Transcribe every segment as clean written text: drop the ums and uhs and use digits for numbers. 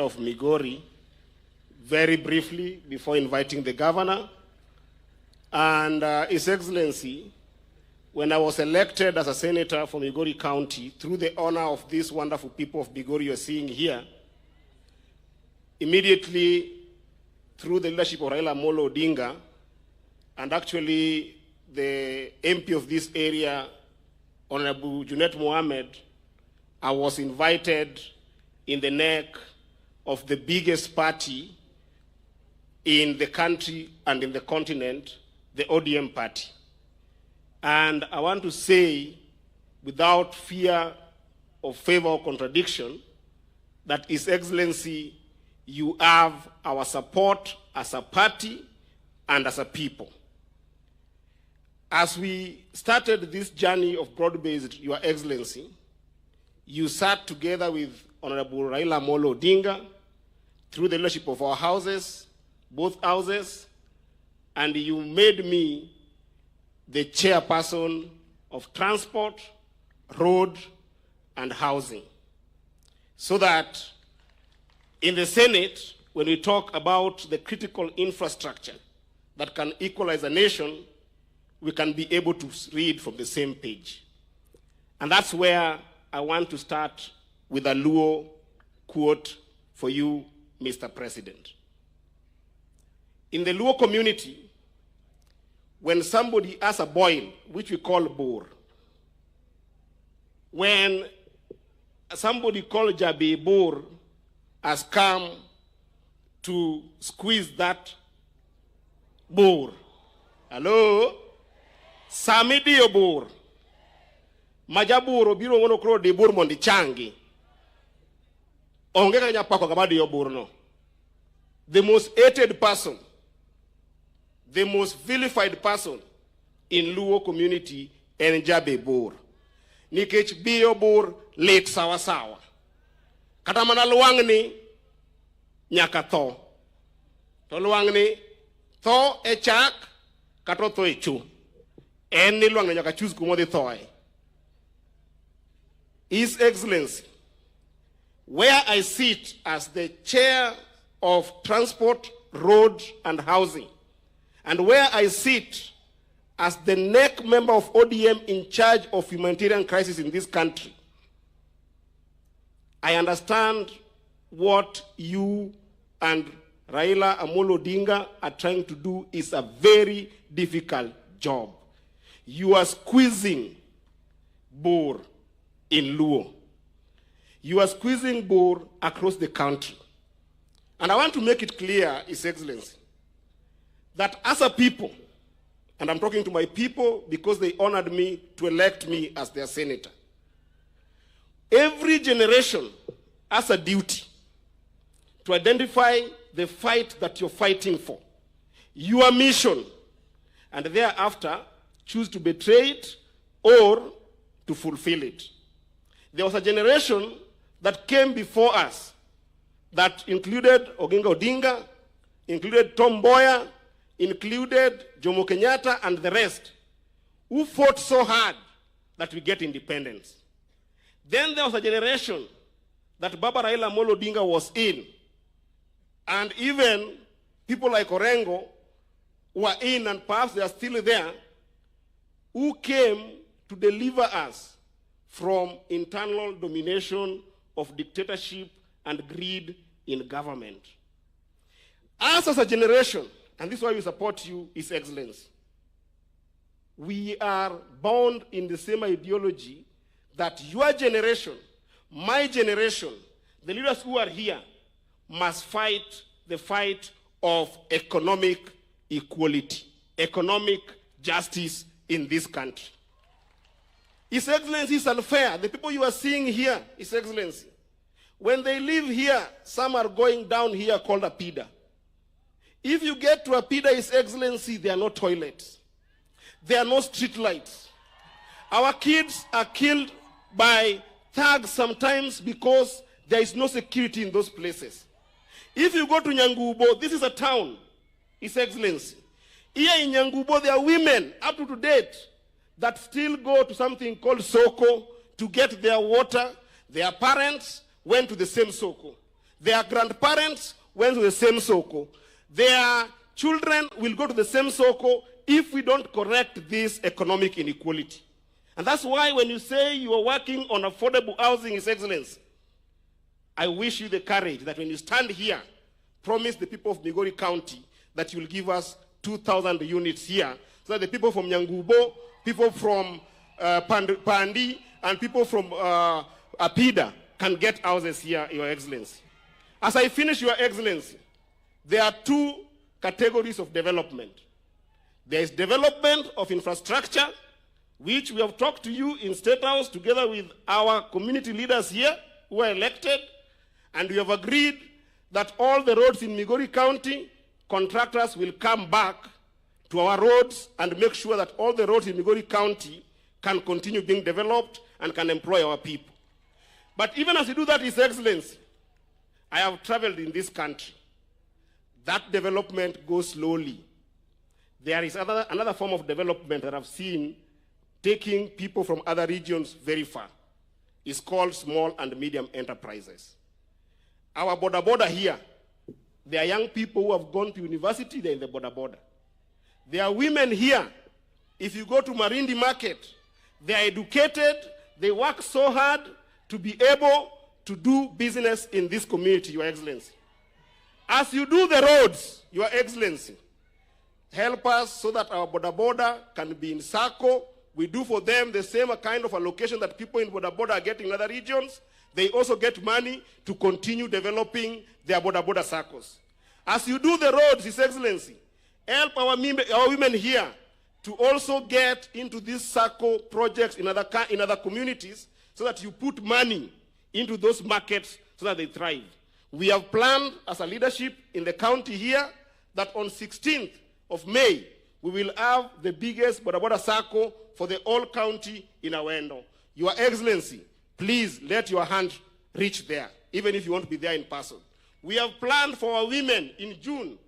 of Migori very briefly before inviting the governor. And His Excellency, when I was elected as a senator from Migori County, through the honor of these wonderful people of Migori you're seeing here, immediately through the leadership of Raila Amolo Odinga, and actually the MP of this area, Honorable Junet Mohammed, I was invited in the neck of the biggest party in the country and in the continent, the ODM party. And I want to say, without fear of favor or contradiction, that His Excellency, you have our support as a party and as a people. As we started this journey of broad-based, Your Excellency, you sat together with Honorable Raila Amolo Odinga through the leadership of our houses, both houses, and you made me the chairperson of transport, road, and housing. So that in the Senate, when we talk about the critical infrastructure that can equalize a nation, we can be able to read from the same page. And that's where I want to start with a Luo quote for you, Mr. President. In the Luo community, when somebody has a boil, which we call bor, when somebody called Jabi Bor has come to squeeze that bor, hello? Samidi Obor. Majaburo biro ngono kro de bor mondi changi. Onge kanya pako kabadi obor no. The most hated person, the most vilified person in Luo community en Jabe Bor. Nikech biyo bor late sawa sawa. Kata mana luang ni nyaka tho. To luang ni tho e chak kato tho e chu. En ni luang ni nyaka choose kumo di tho e. His Excellency, where I sit as the chair of transport, road, and housing, and where I sit as the NEC member of ODM in charge of humanitarian crisis in this country, I understand what you and Raila Amolo Odinga are trying to do is a very difficult job. You are squeezing bor in Luo. You are squeezing bor across the country. And I want to make it clear, His Excellency, that as a people, and I'm talking to my people because they honored me to elect me as their senator, every generation has a duty to identify the fight that you're fighting for, your mission, and thereafter choose to betray it or to fulfill it. There was a generation that came before us that included Oginga Odinga, included Tom Mboya, included Jomo Kenyatta and the rest, who fought so hard that we get independence. Then there was a generation that Baba Raila Amolo Odinga was in, and even people like Orengo were in, and perhaps they are still there, who came to deliver us from internal domination of dictatorship and greed in government. Us as a generation, and this is why we support you, His Excellency, we are bound in the same ideology that your generation, my generation, the leaders who are here, must fight the fight of economic equality, economic justice in this country. His Excellency, is unfair. The people you are seeing here, His Excellency, when they live here, some are going down here called a Apida. If you get to a Apida, His Excellency, there are no toilets. There are no street lights. Our kids are killed by thugs sometimes because there is no security in those places. If you go to Nyangubo, this is a town, His Excellency. Here in Nyangubo, there are women up to date that still go to something called Soko to get their water. Their parents went to the same Soko. Their grandparents went to the same soko. Their children will go to the same soko if we don't correct this economic inequality. And that's why when you say you are working on affordable housing, His Excellency, I wish you the courage that when you stand here, promise the people of Migori County that you will give us 2,000 units here, so that the people from Nyangubo, people from Pandi, and people from Apida can get houses here, Your Excellency. As I finish, Your Excellency, there are two categories of development. There is development of infrastructure, which we have talked to you in State House together with our community leaders here who are elected, and we have agreed that all the roads in Migori County, contractors will come back to our roads and make sure that all the roads in Migori County can continue being developed and can employ our people. But even as we do that, His Excellency, I have traveled in this country. That development goes slowly. There is another form of development that I've seen taking people from other regions very far. It's called small and medium enterprises. Our border here, there are young people who have gone to university, they're in the border. There are women here, if you go to Marindi Market, they are educated, they work so hard to be able to do business in this community, Your Excellency. As you do the roads, Your Excellency, help us so that our border can be in circle. We do for them the same kind of allocation that people in border are getting in other regions. They also get money to continue developing their border circles. As you do the roads, His Excellency, help our women here to also get into these circle projects in other communities so that you put money into those markets so that they thrive. We have planned as a leadership in the county here that on 16th of May, we will have the biggest border circle for the whole county in Awendo. Your Excellency, please let your hand reach there, even if you want to be there in person. We have planned for our women in June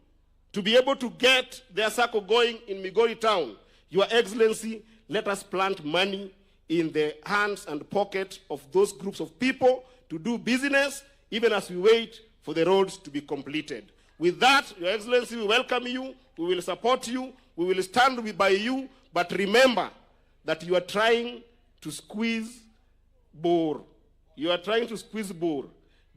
to be able to get their circle going in Migori town. Your Excellency, let us plant money in the hands and pocket of those groups of people to do business, even as we wait for the roads to be completed. With that, Your Excellency, we welcome you, we will support you, we will stand by you, but remember that you are trying to squeeze Bor. You are trying to squeeze Bor.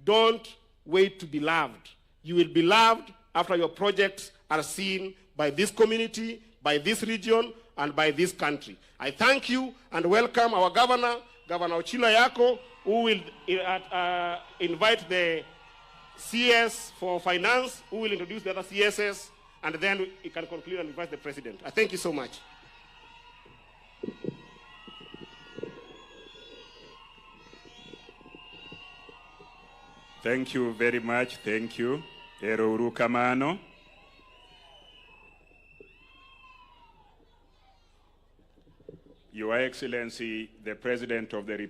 Don't wait to be loved. You will be loved after your projects are seen by this community, by this region, and by this country. I thank you and welcome our governor, Governor Ochila Yako, who will invite the CS for finance, who will introduce the other CSS, and then we can conclude and invite the president. I thank you so much. Thank you very much. Thank you. Ero urukamano. Your Excellency, the President of the Republic.